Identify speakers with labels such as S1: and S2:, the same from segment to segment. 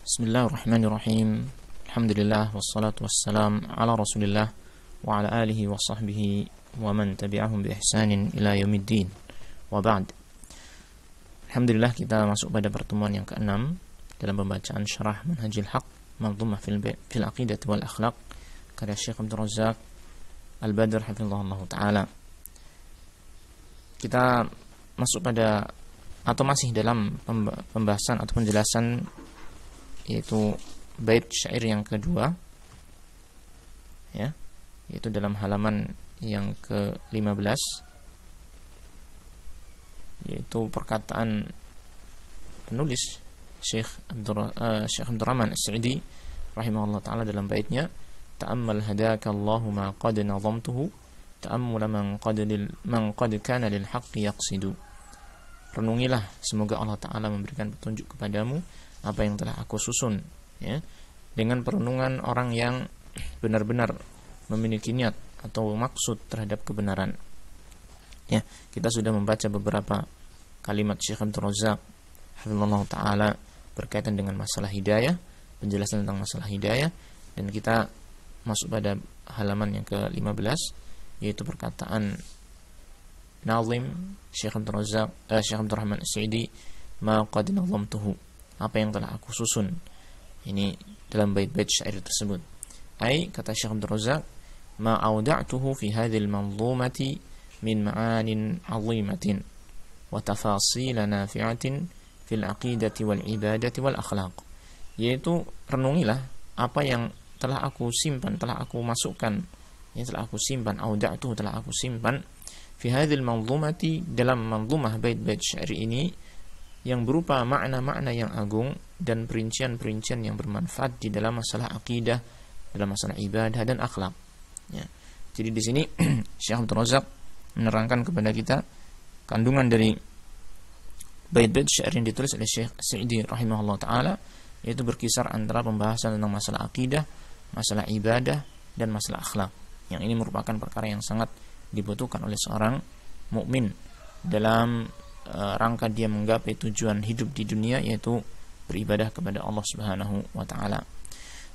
S1: Bismillahirrahmanirrahim. Alhamdulillah wassalatu wassalam ala Rasulillah wa ala alihi wa sahbihi wa man tabi'ahum bi ihsanin ila yaumiddin. Wa ba'd. Alhamdulillah, kita masuk pada pertemuan yang ke-6 dalam pembacaan Syarah Manhajil Haq Manzumah fil Aqidah wal Akhlaq karya Syekh Abdul Razak Al-Badr hafizahullah taala. Kita masuk pada atau masih dalam pembahasan atau penjelasan yaitu bait syair yang kedua, ya, yaitu dalam halaman yang ke-15, yaitu perkataan penulis Syekh Abdurrahman As-Sa'idi rahimahullah ta'ala dalam baitnya, ta'ammal hadaka Allahu ma qad nazamtuhu ta'ammula man qad kana lil haqqi yaqsidu. Renungilah, semoga Allah ta'ala memberikan petunjuk kepadamu apa yang telah aku susun, ya, dengan perenungan orang yang benar-benar memiliki niat atau maksud terhadap kebenaran. Ya, kita sudah membaca beberapa kalimat Syekh Abdul Razak hafizahullah taala berkaitan dengan masalah hidayah, penjelasan tentang masalah hidayah, dan kita masuk pada halaman yang ke-15, yaitu perkataan nazim Syekh Abdul Razak Syekh Abdurrahman As-Sa'idi, ma qad nazamtuhu, apa yang telah aku susun. Ini dalam bait-bait syair tersebut. Ai, kata Syekh Abdul Razak, ma auda'tuhu fi hadhil manzumati min ma'anin 'azimatin wa tafasil nafi'atin fil aqidati wal ibadati wal akhlaq. Yaitu renungilah apa yang telah aku simpan, telah aku masukkan, yang telah aku simpan, auda'tuhu, telah aku simpan, fi hadhil manzumati, dalam manzumah bait-bait syair ini, yang berupa makna-makna yang agung dan perincian-perincian yang bermanfaat di dalam masalah akidah, dalam masalah ibadah dan akhlak. Ya. Jadi di sini Syekh Abdul Razak menerangkan kepada kita kandungan dari bait-bait syair yang ditulis oleh Syekh Sa'idi rahimahullah taala, yaitu berkisar antara pembahasan tentang masalah akidah, masalah ibadah dan masalah akhlak. Yang ini merupakan perkara yang sangat dibutuhkan oleh seorang mukmin dalam rangka dia menggapai tujuan hidup di dunia, yaitu beribadah kepada Allah Subhanahu wa taala.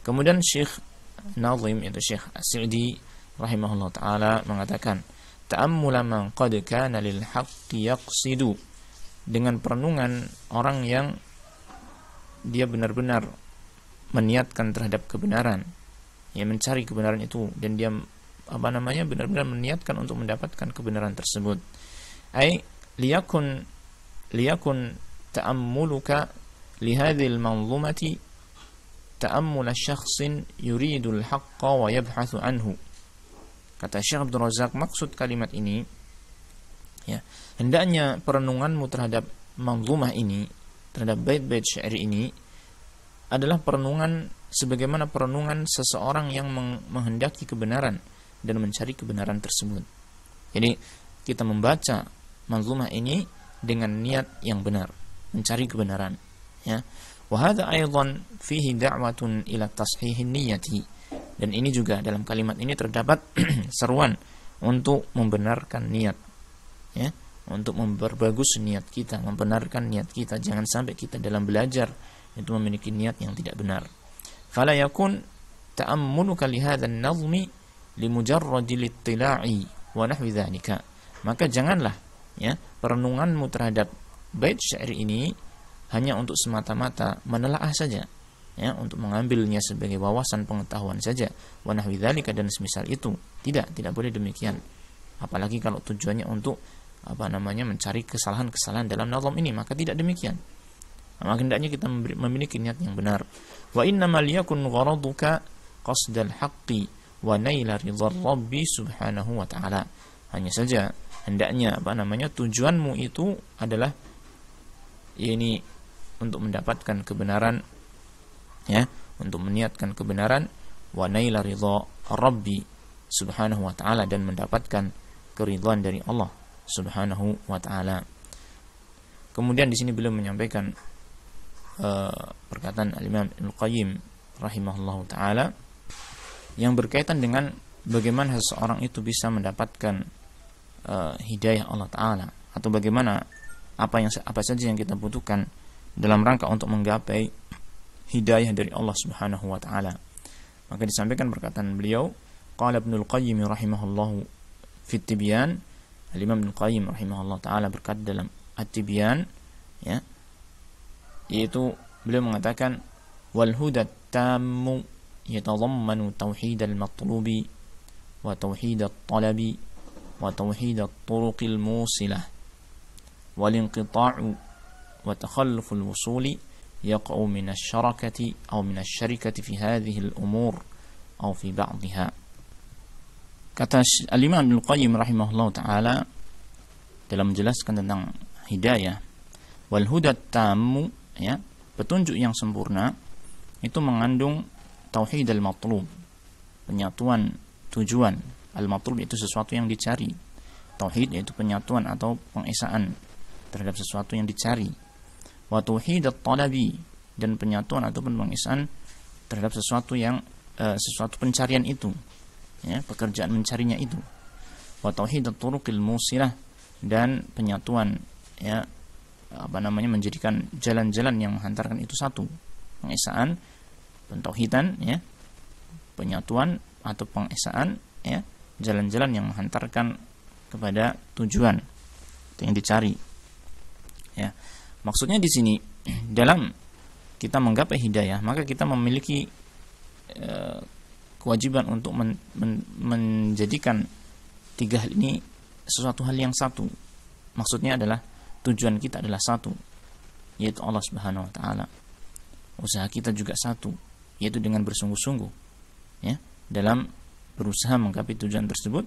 S1: Kemudian Syekh Nazim, yaitu Syekh As-Sa'idi rahimahullah taala, mengatakan, ta'ammula man qad kana lil haqqi yaqsidu, dengan perenungan orang yang dia benar-benar meniatkan terhadap kebenaran, ya, mencari kebenaran itu, dan dia benar-benar meniatkan untuk mendapatkan kebenaran tersebut. Ai liyakun ta'ammuluka lihadhil manzumati ta'ammula syakhsin yuridul haqqa wa yabhathu anhu. Kata Syekh Abdul Razak, maksud kalimat ini, ya, hendaknya perenunganmu terhadap manzumah ini, terhadap bait-bait syair ini, adalah perenungan sebagaimana perenungan seseorang yang menghendaki kebenaran dan mencari kebenaran tersebut. Jadi kita membaca manzumah ini dengan niat yang benar, mencari kebenaran, ya. Wa hadza aidan fihi da'watun ila tashihin niyyati, dan ini juga dalam kalimat ini terdapat seruan untuk membenarkan niat, ya, untuk memperbagus niat kita, membenarkan niat kita. Jangan sampai kita dalam belajar itu memiliki niat yang tidak benar. Fala yakun ta'ammuluka li hadzal nazmi li mujarradil ittila'i wa nahwi dzalika. Maka janganlah, ya, perenunganmu terhadap bait syair ini hanya untuk semata-mata menelaah saja, ya, untuk mengambilnya sebagai wawasan pengetahuan saja, wa nahwi dzalika, dan semisal itu. Tidak boleh demikian. Apalagi kalau tujuannya untuk mencari kesalahan-kesalahan dalam nazam ini, maka tidak demikian. Maka hendaknya kita memiliki niat yang benar. Wa innamal yakun gharaduka qasdal haqqi wa naila ridhar rabbi subhanahu wa ta'ala. Hanya saja hendaknya tujuanmu itu adalah ini untuk mendapatkan kebenaran, ya, untuk meniatkan kebenaran, wa naila ridha rabbi subhanahu wa ta'ala, dan mendapatkan keridhaan dari Allah subhanahu wa ta'ala. Kemudian di sini beliau menyampaikan perkataan Al-Imam Al-Qayyim rahimahullahu taala yang berkaitan dengan bagaimana seseorang itu bisa mendapatkan hidayah Allah taala, atau bagaimana apa saja yang kita butuhkan dalam rangka untuk menggapai hidayah dari Allah Subhanahu wa taala. Maka disampaikan perkataan beliau, qala Ibnul Qayyim rahimahullahu fi Tibyan, Al-Imam Ibnul Qayyim rahimahullah taala berkata dalam At-Tibyan, ya, yaitu beliau mengatakan wal huda tammu yatadammanu tauhid al-matlubi wa tauhid at-talabi wa tauhid at-turuq al-musilah wal inqita'u wa takhalluf al-wusuli yaqa'u min asy-syarakati aw min asy-syarikati fi hadhihi al-umur aw fi ba'dihha. Kata Al-Imam Ibnul Qayyim rahimahullah taala dalam menjelaskan tentang hidayah, wal huda tammu, ya, petunjuk yang sempurna itu mengandung tauhid al-matlub, penyatuan tujuan. Al-matlub itu sesuatu yang dicari. Tauhid yaitu penyatuan atau pengesaan terhadap sesuatu yang dicari. Wa tauhid at-talabi, dan penyatuan ataupun pengesaan terhadap sesuatu yang sesuatu pencarian itu, ya, pekerjaan mencarinya itu. Wa tauhid at-turuqil musilah, dan penyatuan, ya, menjadikan jalan-jalan yang menghantarkan itu satu. Pengesaan, pentauhidan, ya, penyatuan atau pengesaan, ya, jalan-jalan yang menghantarkan kepada tujuan yang dicari. Ya, maksudnya di sini dalam kita menggapai hidayah, maka kita memiliki kewajiban untuk menjadikan tiga hal ini sesuatu hal yang satu. Maksudnya adalah tujuan kita adalah satu, yaitu Allah Subhanahu wa taala. Usaha kita juga satu, yaitu dengan bersungguh-sungguh, ya, dalam berusaha menggapai tujuan tersebut.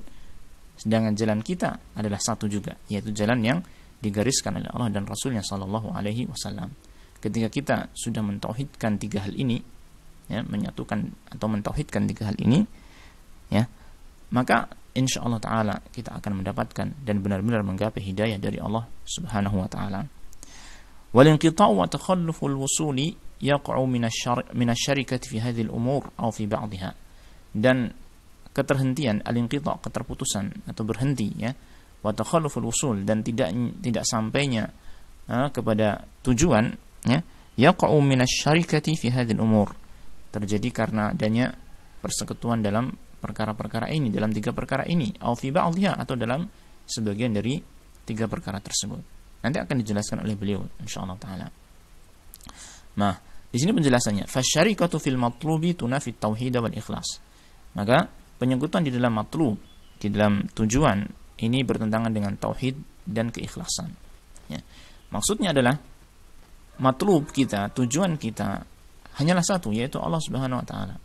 S1: Sedangkan jalan kita adalah satu juga, yaitu jalan yang digariskan oleh Allah dan Rasulnya sallallahu alaihi wasallam. Ketika kita sudah mentauhidkan tiga hal ini, ya, menyatukan atau mentauhidkan tiga hal ini, ya, maka insyaallah taala kita akan mendapatkan dan benar-benar menggapai hidayah dari Allah Subhanahu wa taala. Wal inqita'u wa takhalluful wusuli yaqa'u min asy-syarikati fi hadhihi al-umur aw fi ba'dihha. Dan keterhentian, al-inqita', keterputusan atau berhenti, ya, wa takhalluful wusul, dan tidak sampainya kepada tujuan, ya, yaqa'u min asy-syarikati fi hadhihi al-umur, terjadi karena adanya persekutuan dalam perkara-perkara ini, dalam tiga perkara ini, au fi ba'dihha, atau dalam sebagian dari tiga perkara tersebut. Nanti akan dijelaskan oleh beliau insyaallah taala. Nah, di sini penjelasannya, fasyarikatu fil matlubi tunafi tauhid wal ikhlas. Maka penyekutuan di dalam matlub, di dalam tujuan ini bertentangan dengan tauhid dan keikhlasan. Ya. Maksudnya adalah matlub kita, tujuan kita hanyalah satu, yaitu Allah Subhanahu wa taala.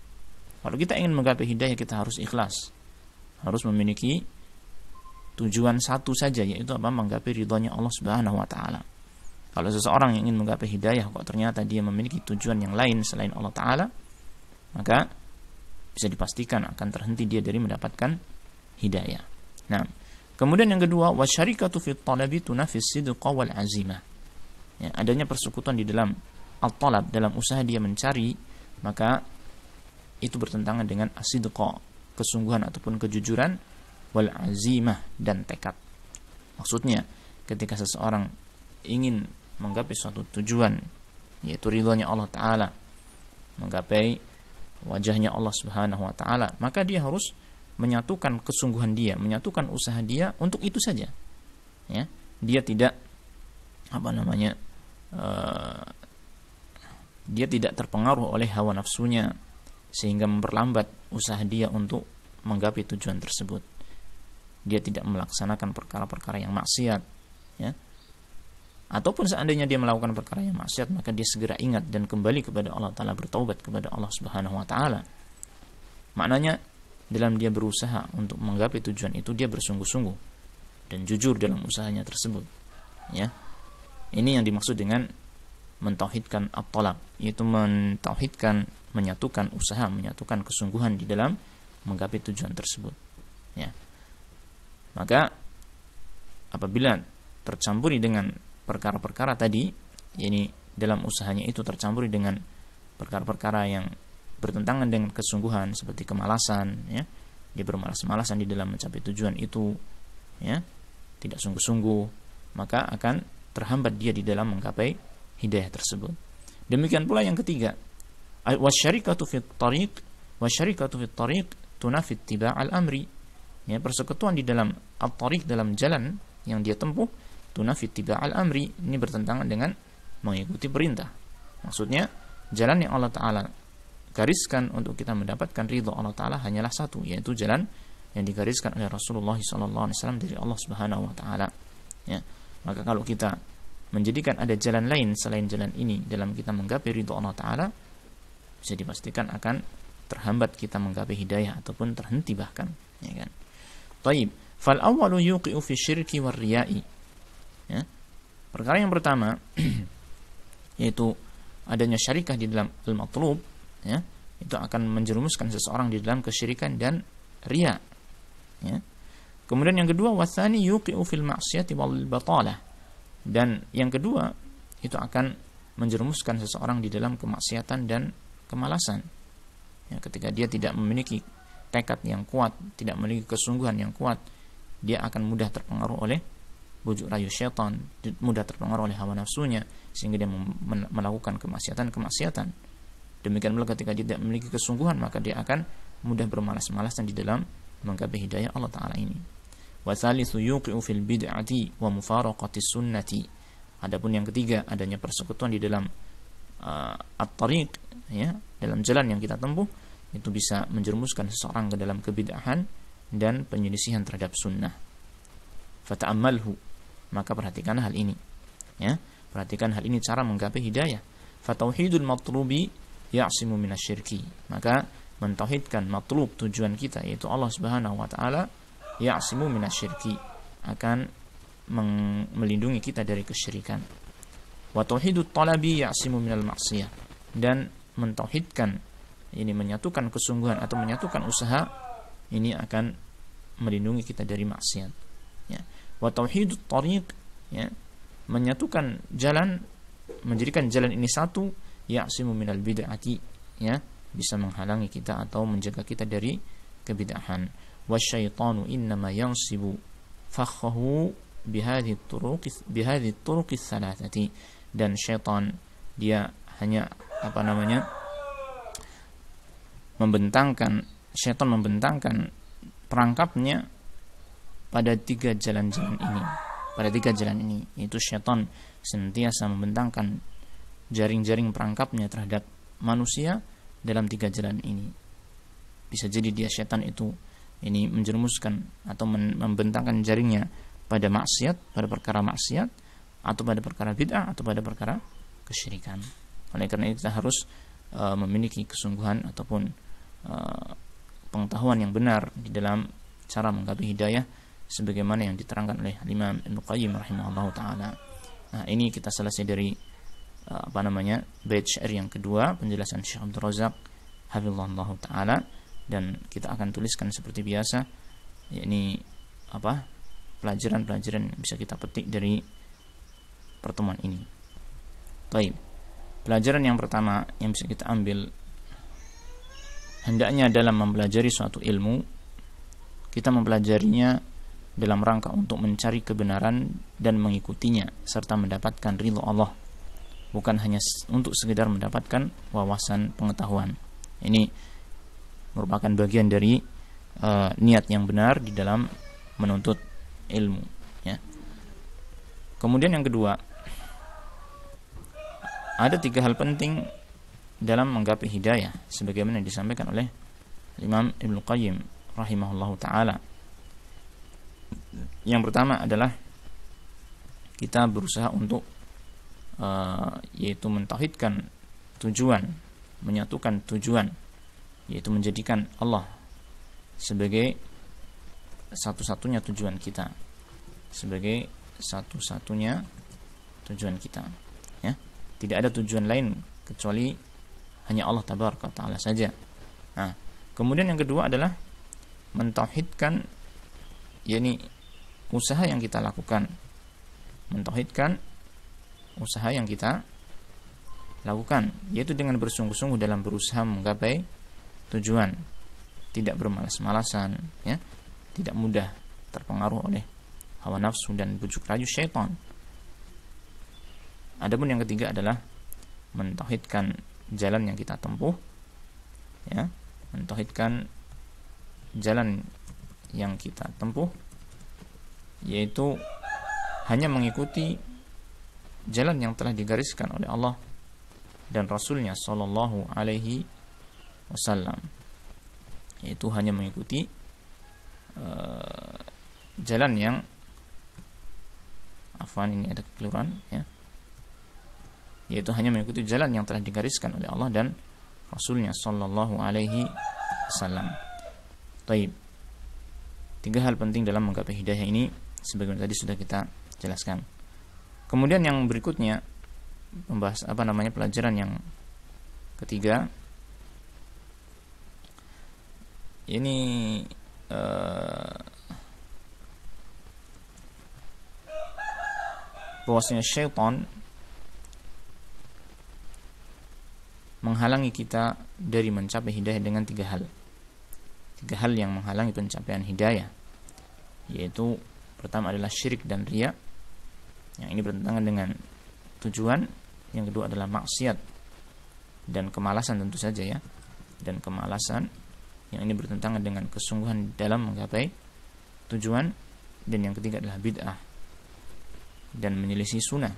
S1: Kalau kita ingin menggapai hidayah, kita harus ikhlas, harus memiliki tujuan satu saja, yaitu apa? Menggapai ridhonya Allah Subhanahu wa taala. Kalau seseorang yang ingin menggapai hidayah kok ternyata dia memiliki tujuan yang lain selain Allah taala, maka bisa dipastikan akan terhenti dia dari mendapatkan hidayah. Nah, kemudian yang kedua, wasyarikatu fit talabi tunafis sidqa wal azimah. Ya, adanya persekutuan di dalam al-talab, dalam usaha dia mencari, maka itu bertentangan dengan as-sidqa, kesungguhan ataupun kejujuran, wal azimah, dan tekad. Maksudnya, ketika seseorang ingin menggapai suatu tujuan, yaitu ridhonya Allah taala, menggapai wajahnya Allah Subhanahu wa taala, maka dia harus menyatukan kesungguhan dia, menyatukan usaha dia untuk itu saja. Ya, dia tidak dia tidak terpengaruh oleh hawa nafsunya sehingga memperlambat usaha dia untuk menggapai tujuan tersebut. Dia tidak melaksanakan perkara-perkara yang maksiat, ya. Ataupun seandainya dia melakukan perkara yang maksiat, maka dia segera ingat dan kembali kepada Allah taala, bertaubat kepada Allah Subhanahu wa taala. Maknanya dalam dia berusaha untuk menggapai tujuan itu, dia bersungguh-sungguh dan jujur dalam usahanya tersebut, ya. Ini yang dimaksud dengan mentauhidkan at-talab, yaitu mentauhidkan, menyatukan usaha, menyatukan kesungguhan di dalam menggapai tujuan tersebut, ya. Maka apabila tercampuri dengan perkara-perkara tadi, yakni dalam usahanya itu tercampuri dengan perkara-perkara yang bertentangan dengan kesungguhan seperti kemalasan, ya, dia bermalas-malasan di dalam mencapai tujuan itu, ya, tidak sungguh-sungguh, maka akan terhambat dia di dalam menggapai hidayah tersebut. Demikian pula yang ketiga, Wasyarikatu fit tariq, wasyarikatu fit tariq tunafi ittiba' al-amri. Ya, persekutuan di dalam at-tariq, dalam jalan yang dia tempuh, tunafi ittiba' al-amri, ini bertentangan dengan mengikuti perintah. Maksudnya jalan yang Allah Ta'ala gariskan untuk kita mendapatkan ridha Allah Ta'ala hanyalah satu, yaitu jalan yang digariskan oleh Rasulullah SAW dari Allah Subhanahu Wa Ta'ala. Ya, maka kalau kita menjadikan ada jalan lain selain jalan ini dalam kita menggapai ridha Allah Ta'ala, bisa dipastikan akan terhambat kita menggapai hidayah ataupun terhenti bahkan, ya kan. Taib, fal awwalu yuqi'u fi syirki war riya'i. Ya. Perkara yang pertama yaitu adanya syarikah di dalam al-matlub, ya, itu akan menjerumuskan seseorang di dalam kesyirikan dan riya. Ya. Kemudian yang kedua, watsani yuqi'u fil ma'siyati wal batalah. Dan yang kedua itu akan menjerumuskan seseorang di dalam kemaksiatan dan kemalasan. Ya, ketika dia tidak memiliki tekad yang kuat, tidak memiliki kesungguhan yang kuat, dia akan mudah terpengaruh oleh bujuk rayu syaitan, mudah terpengaruh oleh hawa nafsunya, sehingga dia melakukan kemaksiatan. Demikian pula ketika dia tidak memiliki kesungguhan, maka dia akan mudah bermalas-malasan di dalam menggapai hidayah Allah Ta'ala ini. Wa tsalitsu yuqi'u fil bid'ati wa mufaraqati sunnati. Adapun yang ketiga, adanya persekutuan di dalam at-tariq, ya, dalam jalan yang kita tempuh, itu bisa menjerumuskan seseorang ke dalam kebid'ahan dan penyelisihan terhadap sunnah. Fata'ammalhu, maka perhatikan hal ini, ya, perhatikan hal ini cara menggapai hidayah. Fatauhidul matlubi ya'simu minasyirki, maka mentauhidkan matlub, tujuan kita, yaitu Allah Subhanahu Wa Ta'ala, ya'simu minasyirki, akan melindungi kita dari kesyirikan. Wa tauhidut talabi ya'simu minal maksiyah, dan mentauhidkan, ini menyatukan kesungguhan atau menyatukan usaha, ini akan melindungi kita dari maksiat. Ya. Wa tauhidut tariq, ya, menyatukan jalan, menjadikan jalan ini satu, ya'simu minal bid'ati, ya, bisa menghalangi kita atau menjaga kita dari kebid'ahan. Wasyaitanu innama yansibu fakhahu bihadhihi turuq tsalatsati, dan syaitan dia hanya membentangkan perangkapnya pada tiga jalan ini, yaitu syaitan senantiasa membentangkan jaring-jaring perangkapnya terhadap manusia dalam tiga jalan ini. Bisa jadi dia syaitan itu ini menjerumuskan atau membentangkan jaringnya pada maksiat, pada perkara maksiat, atau pada perkara bid'ah, atau pada perkara kesyirikan. Oleh karena itu kita harus memiliki kesungguhan ataupun pengetahuan yang benar di dalam cara menggapai hidayah, sebagaimana yang diterangkan oleh Imam Ibnu Qayyim rahimahullah taala. Nah, ini kita selesai dari bait syair yang kedua, penjelasan Syekh Abdul Razak hafizahullah taala, dan kita akan tuliskan seperti biasa, yakni pelajaran-pelajaran yang bisa kita petik dari pertemuan ini. Baik. Pelajaran yang pertama yang bisa kita ambil, hendaknya dalam mempelajari suatu ilmu, kita mempelajarinya dalam rangka untuk mencari kebenaran dan mengikutinya serta mendapatkan ridha Allah, bukan hanya untuk sekedar mendapatkan wawasan pengetahuan. Ini merupakan bagian dari niat yang benar di dalam menuntut ilmu, ya. Kemudian yang kedua, ada tiga hal penting dalam menggapai hidayah sebagaimana yang disampaikan oleh Imam Ibnu Qayyim rahimahullahu taala. Yang pertama adalah kita berusaha untuk yaitu mentauhidkan tujuan, menyatukan tujuan, yaitu menjadikan Allah sebagai satu-satunya tujuan kita, sebagai satu-satunya tujuan kita, ya. Tidak ada tujuan lain kecuali hanya Allah tabaraka taala saja. Nah, kemudian yang kedua adalah mentauhidkan, yakni usaha yang kita lakukan, mentauhidkan usaha yang kita lakukan, yaitu dengan bersungguh-sungguh dalam berusaha menggapai tujuan, tidak bermalas-malasan, ya, tidak mudah terpengaruh oleh hawa nafsu dan bujuk rayu syaitan. Adapun yang ketiga adalah mentauhidkan jalan yang kita tempuh, ya, mentauhidkan jalan yang kita tempuh, yaitu hanya mengikuti jalan yang telah digariskan oleh Allah dan Rasulnya Sallallahu Alaihi Wasallam, yaitu hanya mengikuti jalan yang ini ada kekeliruan, ya, yaitu hanya mengikuti jalan yang telah digariskan oleh Allah dan Rasulnya Sallallahu Alaihi Wasallam. Taib. 3 hal penting dalam menggapai hidayah ini sebagaimana tadi sudah kita jelaskan. Kemudian yang berikutnya membahas pelajaran yang ketiga. Ini bahwasanya syaitan menghalangi kita dari mencapai hidayah dengan 3 hal. 3 hal yang menghalangi pencapaian hidayah, yaitu pertama adalah syirik dan riya, yang ini bertentangan dengan tujuan. Yang kedua adalah maksiat dan kemalasan, tentu saja, ya, dan kemalasan, yang ini bertentangan dengan kesungguhan dalam menggapai tujuan. Dan yang ketiga adalah bid'ah dan menyelisih sunnah,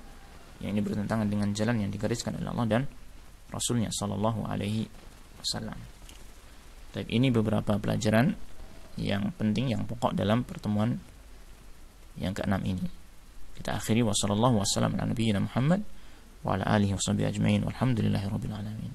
S1: yang ini bertentangan dengan jalan yang digariskan oleh Allah dan Rasulnya Sallallahu Alaihi Wasallam. Tapi ini beberapa pelajaran yang penting, yang pokok dalam pertemuan yang ke-6 ini. Kita akhiri wa sallallahu wasallam ala nabiyyina Muhammad wa ala alihi wa sahbihi ajma'in walhamdulillahi rabbil alamin.